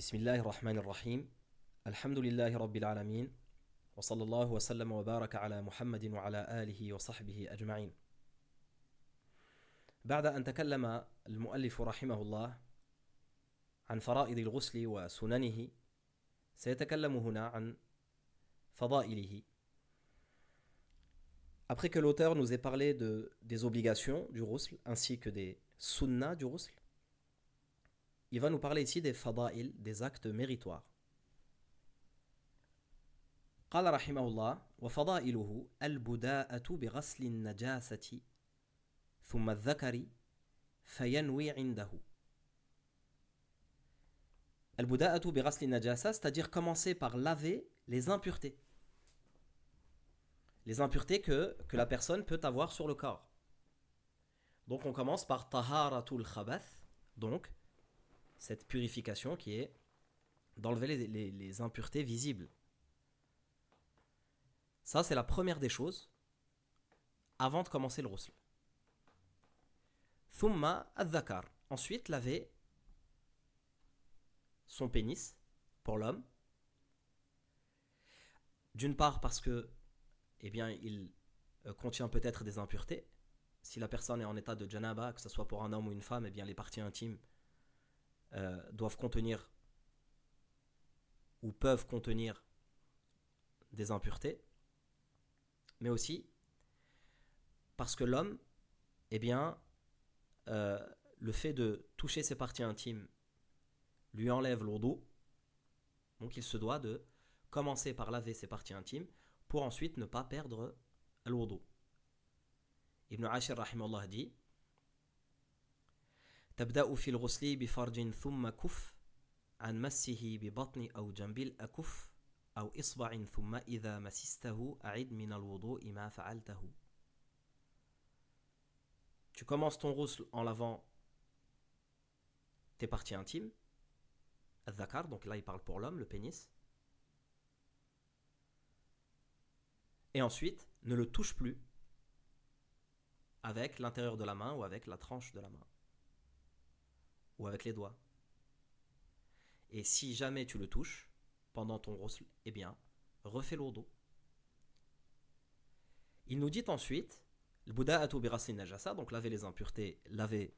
بسم الله الرحمن الرحيم الحمد لله رب العالمين وصلى الله وسلم وبارك على محمد وعلى آله وصحبه أجمعين. بعد أن تكلم المؤلف رحمه الله عن فرائض الغسل وسننه، سيتكلم هنا عن فضائله. Après que l'auteur nous ait parlé des obligations du ghusl ainsi que des sunnas du ghusl, il va nous parler ici des fada'il, des actes méritoires. قال رحمه الله: وفضائله البداءة بغسل النجاسة ثم الذكر فينوي عنده. البداءة بغسل النجاسة, c'est-à-dire commencer par laver les impuretés. Les impuretés que la personne peut avoir sur le corps. Donc on commence par taharatul khabath, donc cette purification qui est d'enlever les impuretés visibles. Ça, c'est la première des choses avant de commencer le ghusl. Thumma al-dhakar. Ensuite, laver son pénis pour l'homme. D'une part parce que, il contient peut-être des impuretés. Si la personne est en état de janaba, que ce soit pour un homme ou une femme, les parties intimes doivent contenir ou peuvent contenir des impuretés. Mais aussi parce que l'homme, le fait de toucher ses parties intimes lui enlève l'wudu. Donc il se doit de commencer par laver ses parties intimes pour ensuite ne pas perdre l'wudu. Ibn Ashir rahimahullah dit: تبدأ في الغسل بفرج ثم كف عن مسه ببطن أو جنب الأكف أو إصبع ثم إذا مسسته أعد من الوضوء ما فعلته. Tu commences ton ghusl en lavant tes parties intimes, al-dhakar, donc là il parle pour l'homme, le pénis, et ensuite ne le touche plus avec l'intérieur de la main ou avec la tranche de la main ou avec les doigts. Et si jamais tu le touches pendant ton ghusl, refais le wudu. Il nous dit ensuite le buda'atu bi ghasli najasa, donc laver les impuretés, laver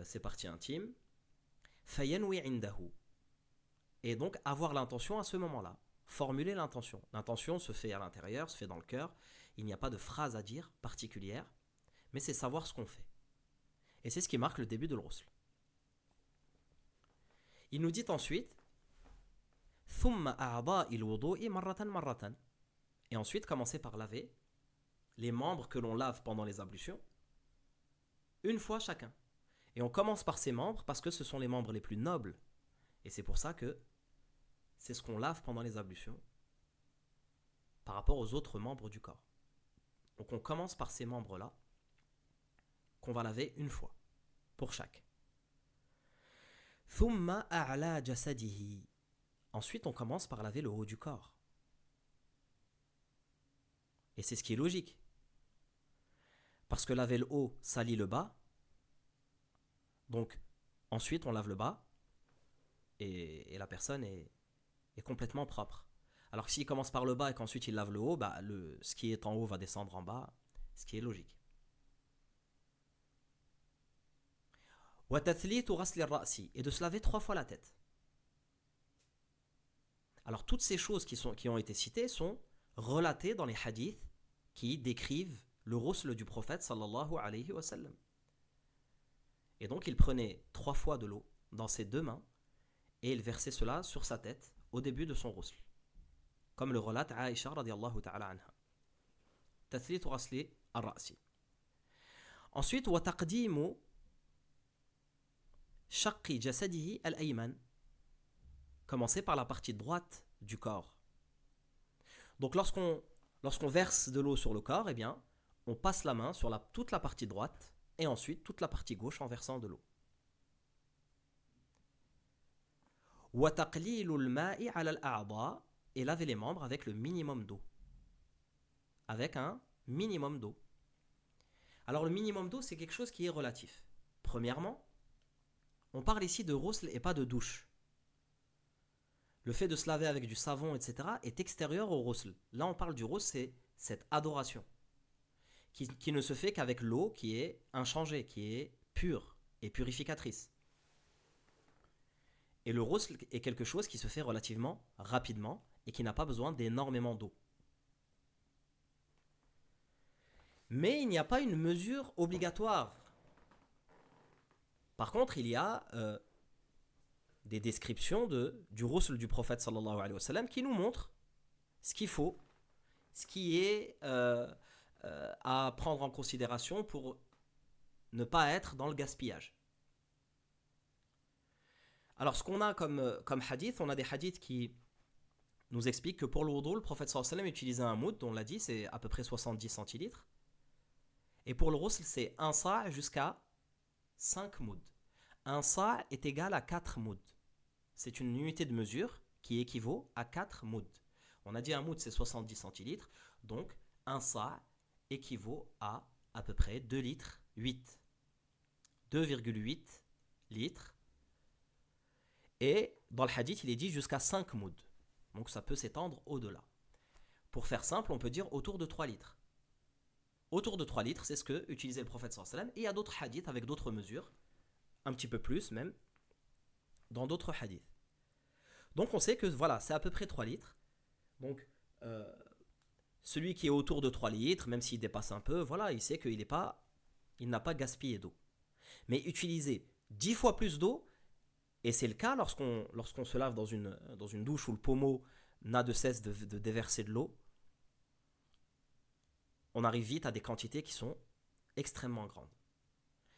ses parties intimes, fayanwi indahu, et donc avoir l'intention à ce moment-là, formuler l'intention. L'intention se fait à l'intérieur, se fait dans le cœur, il n'y a pas de phrase à dire particulière, mais c'est savoir ce qu'on fait. Et c'est ce qui marque le début de l'ghusl. Il nous dit ensuite thumma a'dha'il wudu'i marratan marratan, et ensuite commencer par laver les membres que l'on lave pendant les ablutions, une fois chacun. Et on commence par ces membres parce que ce sont les membres les plus nobles. Et c'est pour ça que c'est ce qu'on lave pendant les ablutions par rapport aux autres membres du corps. Donc on commence par ces membres-là qu'on va laver une fois, pour chaque. Thumma a'la jasadihi. Ensuite on commence par laver le haut du corps. Et c'est ce qui est logique. Parce que laver le haut salit le bas. Donc ensuite on lave le bas et la personne est complètement propre. Alors que s'il commence par le bas et qu'ensuite il lave le haut, ce qui est en haut va descendre en bas, ce qui est logique. Wa tathlitu ghasli ar-ra'si, et de se laver 3 fois la tête. Alors toutes ces choses qui ont été citées sont relatées dans les hadiths qui décrivent le ghusl du prophète sallallahu alayhi wa sallam. Et donc il prenait 3 fois de l'eau dans ses 2 mains et il versait cela sur sa tête au début de son ghusl, comme le relate Aïcha radiyallahu ta'ala anha. Tathlitu ghasli ar-ra'si. Ensuite, wa taqdimu shaqqi jasadihi al-ayman. Commencer par la partie droite du corps. Donc lorsqu'on verse de l'eau sur le corps, on passe la main sur toute la partie droite et ensuite toute la partie gauche en versant de l'eau. Wa taqlilul ma'i 'ala al-a'dha, et laver les membres avec le minimum d'eau. Avec un minimum d'eau. Alors le minimum d'eau, c'est quelque chose qui est relatif. Premièrement, on parle ici de ghusl et pas de douche. le fait de se laver avec du savon, etc., est extérieur au ghusl. Là, on parle du ghusl, c'est cette adoration qui ne se fait qu'avec l'eau qui est inchangée, qui est pure et purificatrice. Et le ghusl est quelque chose qui se fait relativement rapidement et qui n'a pas besoin d'énormément d'eau. Mais il n'y a pas une mesure obligatoire. Par contre, il y a des descriptions du ghusl du prophète sallallahu alayhi wa sallam qui nous montrent ce qu'il faut, ce qui est à prendre en considération pour ne pas être dans le gaspillage. Alors, ce qu'on a comme hadith, on a des hadiths qui nous expliquent que pour le wudu, le prophète sallallahu alayhi wa sallam utilisait un moud, on l'a dit, c'est à peu près 70 centilitres. Et pour le ghusl, c'est un sa' jusqu'à 5 mouds. Un sa' est égal à 4 mouds. C'est une unité de mesure qui équivaut à 4 mouds. On a dit un moud, c'est 70 centilitres. Donc, un sa' équivaut à peu près 2 litres 8. 2,8 litres. Et dans le hadith, il est dit jusqu'à 5 mouds. Donc, ça peut s'étendre au-delà. Pour faire simple, on peut dire autour de 3 litres. Autour de 3 litres, c'est ce que utilisait le prophète sallallahu alayhi wa sallam. Et il y a d'autres hadiths avec d'autres mesures, un petit peu plus même, dans d'autres hadiths. Donc on sait que voilà, c'est à peu près 3 litres. Donc celui qui est autour de 3 litres, même s'il dépasse un peu, voilà, il sait qu'il n'a pas gaspillé d'eau. Mais utiliser 10 fois plus d'eau, et c'est le cas lorsqu'on se lave dans une douche où le pommeau n'a de cesse de déverser de l'eau, on arrive vite à des quantités qui sont extrêmement grandes.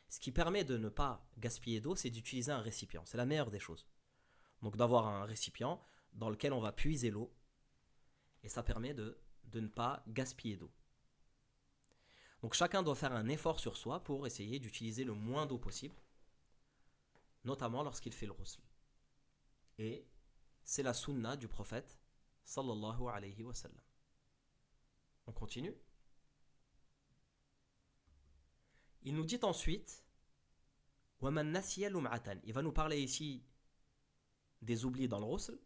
Ce qui permet de ne pas gaspiller d'eau, c'est d'utiliser un récipient. C'est la meilleure des choses. Donc d'avoir un récipient dans lequel on va puiser l'eau. Et ça permet de ne pas gaspiller d'eau. Donc chacun doit faire un effort sur soi pour essayer d'utiliser le moins d'eau possible. Notamment lorsqu'il fait le ghusl. Et c'est la sunna du prophète sallallahu alayhi wa sallam. On continue. Il nous dit ensuite, وَمَنْ نَسِيَ لُمْعَةً. Il va nous parler ici des oublis dans le ghusl.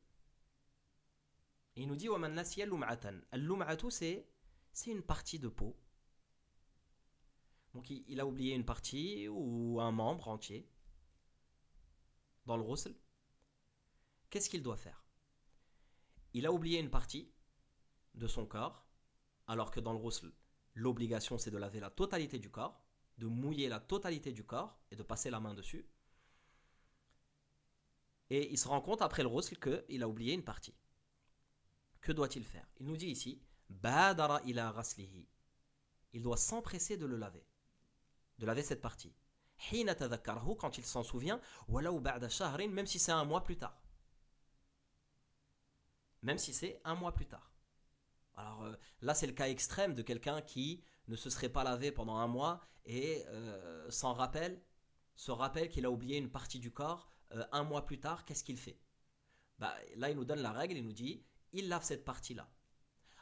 Et il nous dit وَمَنْ نَسِيَ لُمْعَةً. Al-lum'atu, c'est une partie de peau. Donc il a oublié une partie ou un membre entier dans le ghusl. Qu'est-ce qu'il doit faire? Il a oublié une partie de son corps, alors que dans le ghusl, l'obligation c'est de laver la totalité du corps, de mouiller la totalité du corps et de passer la main dessus. Et il se rend compte après le ghusl qu'il a oublié une partie. Que doit-il faire? Il nous dit ici, badara ila ghaslihi. Il doit s'empresser de le laver, de laver cette partie. Hina tadhakkarahu, quand il s'en souvient, walaw ba'da shahrin, même si c'est un mois plus tard. Même si c'est un mois plus tard. Alors là, c'est le cas extrême de quelqu'un qui ne se serait pas lavé pendant un mois et se rappelle qu'il a oublié une partie du corps un mois plus tard. Qu'est-ce qu'il fait? Là, il nous donne la règle, il nous dit, il lave cette partie-là.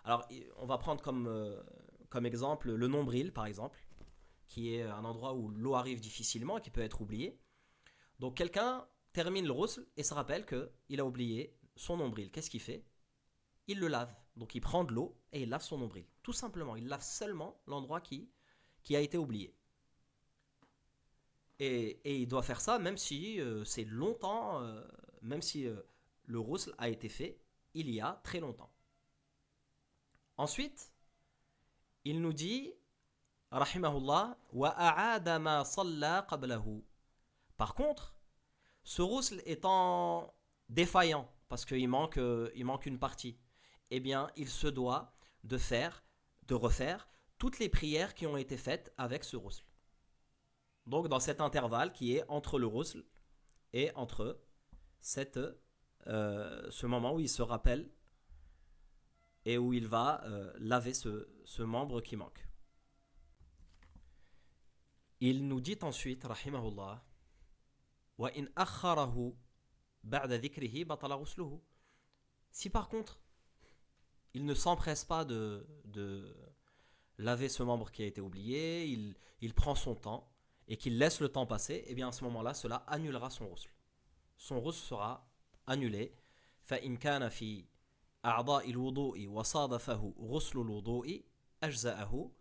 Alors, on va prendre comme exemple le nombril, par exemple, qui est un endroit où l'eau arrive difficilement et qui peut être oublié. Donc, quelqu'un termine le ghusl et se rappelle qu'il a oublié son nombril. Qu'est-ce qu'il fait? Il le lave. Donc il prend de l'eau et il lave son nombril. Tout simplement, il lave seulement l'endroit qui a été oublié. Et il doit faire ça même si c'est longtemps, même si le ghusl a été fait il y a très longtemps. Ensuite, il nous dit, rahimahullah, wa a'ada ma salla qablahu. Par contre, ce ghusl étant défaillant, parce qu'il manque une partie, eh bien, il se doit de refaire toutes les prières qui ont été faites avec ce ghusl. Donc, dans cet intervalle qui est entre le ghusl et entre ce moment où il se rappelle et où il va laver ce membre qui manque. Il nous dit ensuite, rahimahullah, wa in akharahu ba'da dhikrihi batala ghusluhu. Si par contre, il ne s'empresse pas de laver ce membre qui a été oublié, il prend son temps et qu'il laisse le temps passer, et bien à ce moment-là, cela annulera son ghusl. Son ghusl sera annulé, فإن كان في أعضاء الوضوء وصادفه غسل الوضوء أجزأه.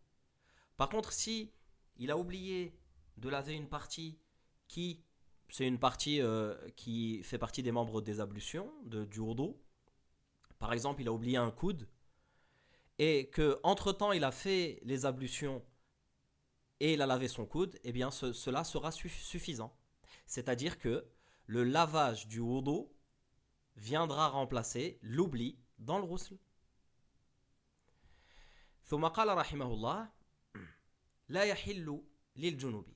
Par contre, si il a oublié de laver une partie qui, c'est une partie qui fait partie des membres des ablutions du wudu, par exemple, il a oublié un coude, et que entre temps il a fait les ablutions et il a lavé son coude, eh bien cela sera suffisant. C'est-à-dire que le lavage du wudu viendra remplacer l'oubli dans le ghusl. ثم قال رحمه الله لا يحل للجنوب.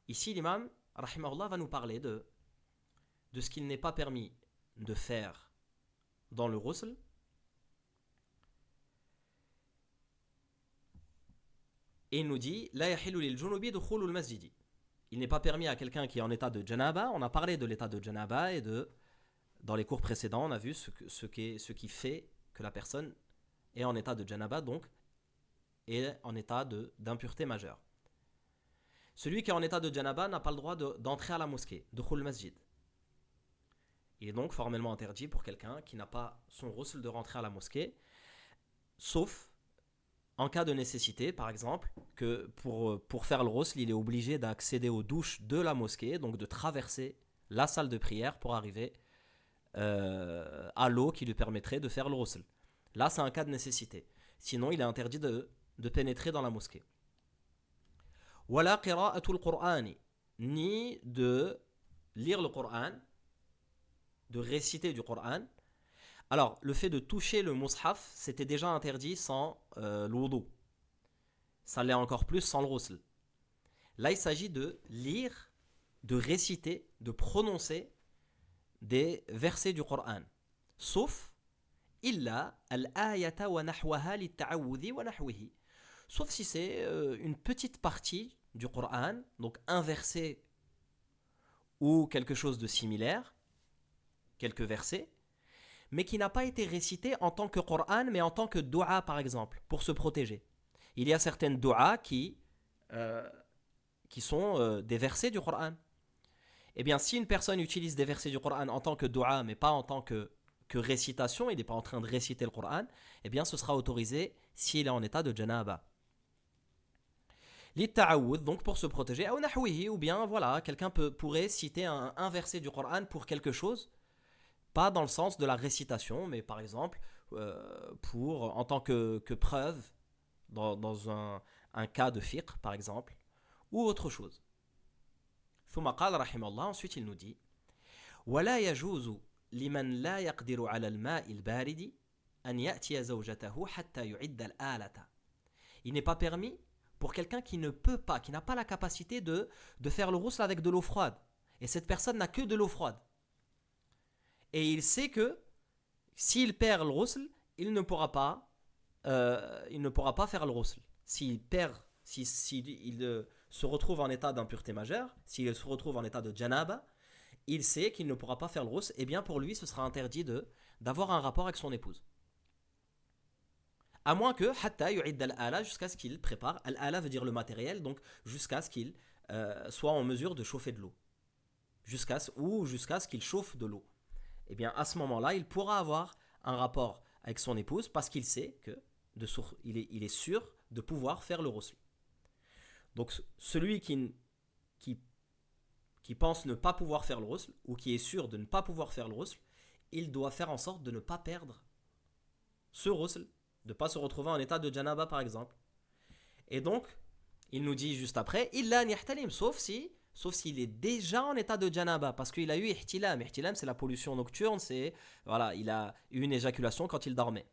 Ici l'imam rahimahullah va nous parler de ce qu'il n'est pas permis de faire dans le ghusl. Et il nous dit لا يحل للجنوب دخول المسجد. Il n'est pas permis à quelqu'un qui est en état de janaba. On a parlé de l'état de janaba et dans les cours précédents, on a vu ce qui fait que la personne est en état de janaba, donc est en état d'impureté majeure. Celui qui est en état de janaba n'a pas le droit d'entrer à la mosquée, de khul masjid. Il est donc formellement interdit pour quelqu'un qui n'a pas son ghusl de rentrer à la mosquée, sauf en cas de nécessité, par exemple, que pour faire le ghusl, il est obligé d'accéder aux douches de la mosquée, donc de traverser la salle de prière pour arriver à l'eau qui lui permettrait de faire le ghusl. Là, c'est un cas de nécessité. Sinon, il est interdit de pénétrer dans la mosquée. Wala qira'atul Qur'ani, ni de lire le Coran, de réciter du Coran. Alors, le fait de toucher le mushaf, c'était déjà interdit sans l'wudu. Ça l'est encore plus sans le ghusl. Là, il s'agit de lire, de réciter, de prononcer des versets du Coran. Sauf illa al-ayata wa nahwaha lit-ta'awudhi wa nahwihi. Sauf si c'est une petite partie du Coran, donc un verset ou quelque chose de similaire, quelques versets, mais qui n'a pas été récité en tant que Coran, mais en tant que dua par exemple, pour se protéger. Il y a certaines duas qui sont des versets du Coran. Eh bien, si une personne utilise des versets du Coran en tant que dua, mais pas en tant que récitation, il n'est pas en train de réciter le Coran, eh bien, ce sera autorisé s'il est en état de janaba. Litta'awud, donc pour se protéger, ou bien voilà, quelqu'un pourrait citer un verset du Coran pour quelque chose, pas dans le sens de la récitation, mais par exemple en tant que preuve dans un cas de fiqh par exemple, ou autre chose. ثم قال رحمه الله, ensuite il nous dit ولا يجوز لمن لا يقدر على الماء البارد أن يأتي زوجته حتى يعد الآلة. Il n'est pas permis pour quelqu'un qui ne peut pas, qui n'a pas la capacité de faire le ghusl avec de l'eau froide. Et cette personne n'a que de l'eau froide. Et il sait que s'il perd le ghusl, il ne pourra pas faire le ghusl. S'il se retrouve en état d'impureté majeure, s'il se retrouve en état de janaba, il sait qu'il ne pourra pas faire le ghusl, et bien pour lui ce sera interdit d'avoir un rapport avec son épouse. À moins que hatta yu'id al-ala, jusqu'à ce qu'il prépare. Al-ala veut dire le matériel, donc jusqu'à ce qu'il soit en mesure de chauffer de l'eau. Jusqu'à ce qu'il chauffe de l'eau. Eh bien à ce moment-là, il pourra avoir un rapport avec son épouse parce qu'il sait il est sûr de pouvoir faire le ghusl. Donc celui qui pense ne pas pouvoir faire le ghusl, ou qui est sûr de ne pas pouvoir faire le ghusl, il doit faire en sorte de ne pas perdre ce ghusl, de ne pas se retrouver en état de janaba par exemple. Et donc, il nous dit juste après, illa nihtalim, sauf s'il est déjà en état de janaba, parce qu'il a eu ihtilam. Ihtilam, c'est la pollution nocturne, voilà, il a eu une éjaculation quand il dormait.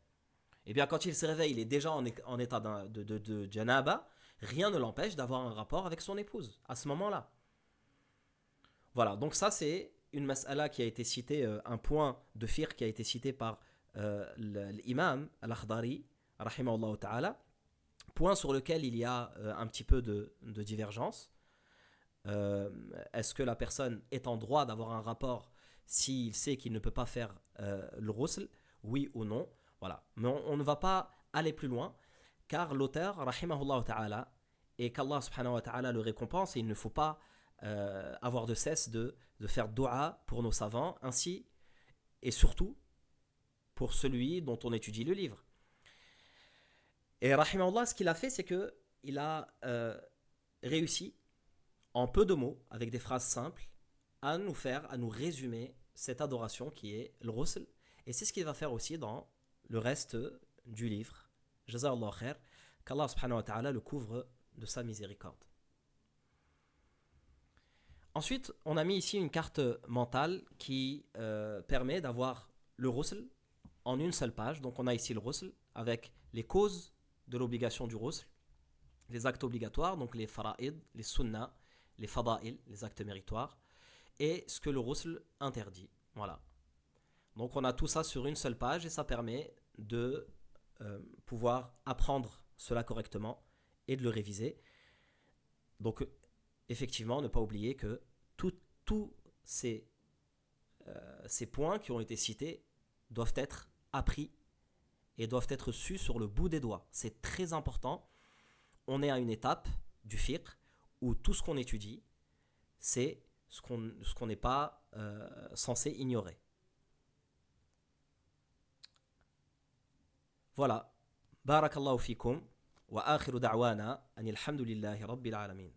Et bien quand il se réveille, il est déjà en état de janaba, rien ne l'empêche d'avoir un rapport avec son épouse à ce moment-là. Voilà, donc ça c'est une mas'ala qui a été citée, un point de fiqh qui a été cité par l'imam al-Akhdari, rahimahullah ta'ala, point sur lequel il y a un petit peu de divergence. Est-ce que la personne est en droit d'avoir un rapport s'il sait qu'il ne peut pas faire le ghusl, oui ou non? Voilà, mais on ne va pas aller plus loin, car l'auteur, rahimahullah ta'ala, et qu'Allah subhanahu wa ta'ala le récompense, et il ne faut pas avoir de cesse de faire dua pour nos savants, ainsi et surtout pour celui dont on étudie le livre. Et rahimahullah, ce qu'il a fait, c'est que il a réussi, en peu de mots, avec des phrases simples, à nous résumer cette adoration qui est le ghusl. Et c'est ce qu'il va faire aussi dans le reste du livre. Jazallahu khair, qu'Allah subhanahu wa ta'ala le couvre de sa miséricorde. Ensuite, on a mis ici une carte mentale qui permet d'avoir le ghusl en une seule page. Donc on a ici le ghusl avec les causes de l'obligation du ghusl, les actes obligatoires, donc les fara'id, les sunnah, les fada'il, les actes méritoires, et ce que le ghusl interdit. Voilà. Donc on a tout ça sur une seule page et ça permet de pouvoir apprendre cela correctement et de le réviser. Donc effectivement, ne pas oublier que tous ces points qui ont été cités doivent être appris et doivent être sus sur le bout des doigts. C'est très important. On est à une étape du fiqh où tout ce qu'on étudie, c'est ce qu'on n'est pas censé ignorer. Voilà. Barakallahu fikum. Wa akhiru da'wana anil hamdulillahi rabbil alamin.